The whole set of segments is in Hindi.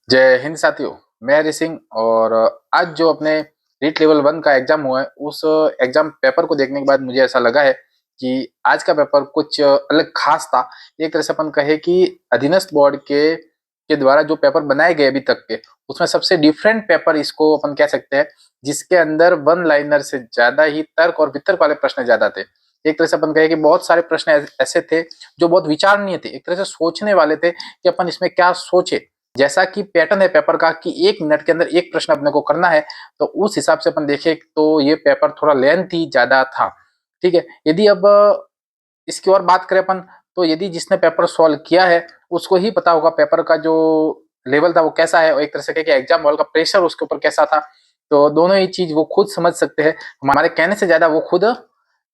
जय हिंद साथियों। मैं हरी सिंह और आज जो अपने रीट लेवल 1 का एग्जाम हुआ है उस एग्जाम पेपर को देखने के बाद मुझे ऐसा लगा है कि आज का पेपर कुछ अलग खास था। एक तरह से अपन कहे कि अधीनस्थ बोर्ड के द्वारा जो पेपर बनाए गए अभी तक के उसमें सबसे डिफरेंट पेपर इसको अपन कह सकते हैं, जिसके अंदर वन लाइनर से ज्यादा ही तर्क और वितर्क वाले प्रश्न ज्यादा थे। एक तरह से अपन कहे कि बहुत सारे प्रश्न ऐसे थे जो बहुत विचारणीय थे, एक तरह से सोचने वाले थे कि अपन इसमें क्या सोचे। जैसा कि पैटर्न है पेपर का कि 1 मिनट के अंदर एक प्रश्न अपने को करना है, तो उस हिसाब से अपन देखें तो ये पेपर थोड़ा लेंथी ज्यादा था। ठीक है, यदि अब इसकी और बात करें अपन, तो यदि जिसने पेपर सॉल्व किया है उसको ही पता होगा पेपर का जो लेवल था वो कैसा है, और एक तरह से कि एग्जाम हॉल का प्रेशर उसके ऊपर कैसा था। तो दोनों ही चीज वो खुद समझ सकते हैं, हमारे कहने से ज्यादा वो खुद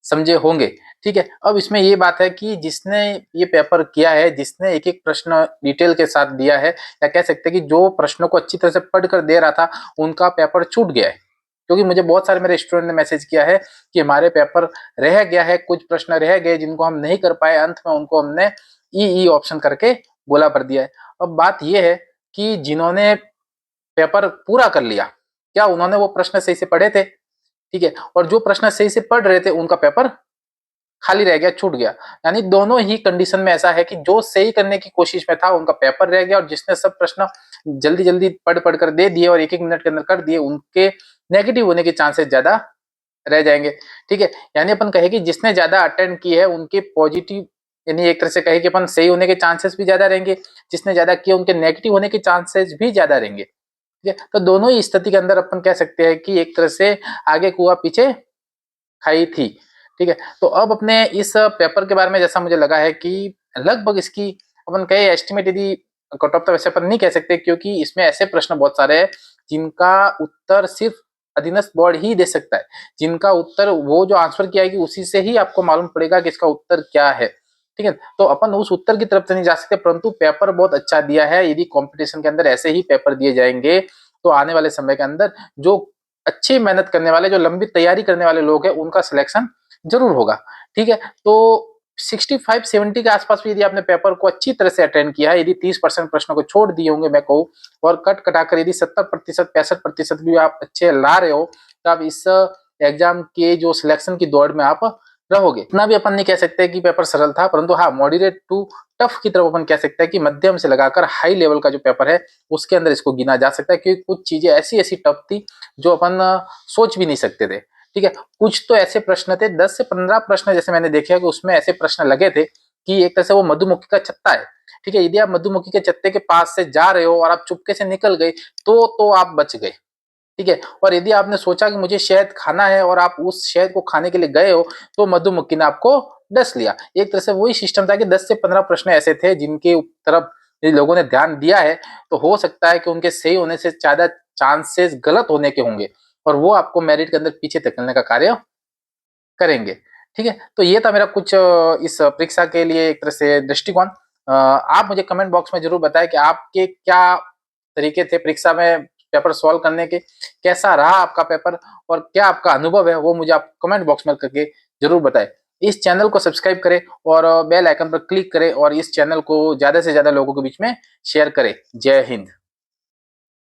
समझे होंगे। ठीक है, अब इसमें ये बात है कि जिसने ये पेपर किया है, जिसने एक एक प्रश्न डिटेल के साथ दिया है, या कह सकते हैं कि जो प्रश्नों को अच्छी तरह से पढ़ कर दे रहा था उनका पेपर छूट गया है। क्योंकि मुझे बहुत सारे मेरे स्टूडेंट ने मैसेज किया है कि हमारे पेपर रह गया है, कुछ प्रश्न रह गए जिनको हम नहीं कर पाए, अंत में उनको हमने ई ऑप्शन करके गोला भर दिया है। अब बात यह है कि जिन्होंने पेपर पूरा कर लिया, क्या उन्होंने वो प्रश्न सही से पढ़े थे? ठीक है, और जो प्रश्न सही से पढ़ रहे थे उनका पेपर खाली रह गया, छूट गया। यानी दोनों ही कंडीशन में ऐसा है कि जो सही करने की कोशिश में था उनका पेपर रह गया, और जिसने सब प्रश्न जल्दी जल्दी पढ़ पढ़ कर दे दिए और एक एक मिनट के अंदर कर दिए, उनके नेगेटिव होने के चांसेस ज्यादा रह जाएंगे। ठीक है, यानी अपन कहे कि जिसने ज्यादा अटेंड की है उनके पॉजिटिव, यानी एक तरह से कहे कि अपन सही होने के चांसेस भी ज्यादा रहेंगे, जिसने ज्यादा किया उनके नेगेटिव होने के चांसेस भी ज्यादा रहेंगे। ठीक है, तो दोनों ही स्थिति के अंदर अपन कह सकते हैं कि एक तरह से आगे कुआ पीछे खाई थी। ठीक है, तो अब अपने इस पेपर के बारे में जैसा मुझे लगा है कि लगभग इसकी अपन कहे एस्टिमेट, यदि कट ऑफ तो वैसे अपन नहीं कह सकते, क्योंकि इसमें ऐसे प्रश्न बहुत सारे हैं जिनका उत्तर सिर्फ अधीनस्थ बोर्ड ही दे सकता है, जिनका उत्तर वो जो आंसर किया है उसी से ही आपको मालूम पड़ेगा कि इसका उत्तर क्या है। ठीक है, तो अपन उस उत्तर की तरफ से नहीं जा सकते, परंतु पेपर बहुत अच्छा दिया है। यदि कंपटीशन के अंदर ऐसे ही पेपर दिए जाएंगे तो आने वाले समय के अंदर जो अच्छी मेहनत करने वाले, जो लंबी तैयारी करने वाले लोग हैं, उनका सिलेक्शन जरूर होगा। ठीक है, तो 65-70 के आसपास भी यदि आपने पेपर को अच्छी तरह से अटेंड किया है, यदि 30% प्रश्नों को छोड़ दिए होंगे मैं कहूँ, और कट कटाकर यदि 70%, 65% भी आप अच्छे ला रहे हो, तो आप इस एग्जाम के जो सिलेक्शन की दौड़ में आप रहोगे। इतना भी अपन नहीं कह सकते कि पेपर सरल था, परंतु हाँ, मॉडरेट टू टफ की तरफ अपन कह सकते हैं कि मध्यम से लगाकर हाई लेवल का जो पेपर है उसके अंदर इसको गिना जा सकता है, क्योंकि कुछ चीजें ऐसी ऐसी टफ थी जो अपन सोच भी नहीं सकते थे। ठीक है, कुछ तो ऐसे प्रश्न थे, 10 से 15 प्रश्न जैसे मैंने देखे कि उसमें ऐसे प्रश्न लगे थे कि एक तरह से वो मधुमक्खी का छत्ता है। ठीक है, यदि आप मधुमक्खी के छत्ते के पास से जा रहे हो और आप चुपके से निकल गए तो आप बच गए। ठीक है, और यदि आपने सोचा कि मुझे शहद खाना है और आप उस शहद को खाने के लिए गए हो, तो मधुमक्खी ने आपको डस लिया। एक तरह से वही सिस्टम था कि 10 से 15 प्रश्न ऐसे थे जिनके तरफ यदि लोगों ने ध्यान दिया है तो हो सकता है कि उनके सही होने से ज्यादा चांसेस गलत होने के होंगे, और वो आपको मेरिट के अंदर पीछे धकेलने का कार्य करेंगे। ठीक है, तो ये था मेरा कुछ इस परीक्षा के लिए एक तरह से दृष्टिकोण। आप मुझे कमेंट बॉक्स में जरूर बताएं कि आपके क्या तरीके थे परीक्षा में पेपर सॉल्व करने के, कैसा रहा आपका पेपर, और क्या आपका अनुभव है वो मुझे आप कमेंट बॉक्स में करके जरूर बताएं। इस चैनल को सब्सक्राइब करें और बेल आइकन पर क्लिक करें, और इस चैनल को ज्यादा से ज्यादा लोगों के बीच में शेयर करें। जय हिंद।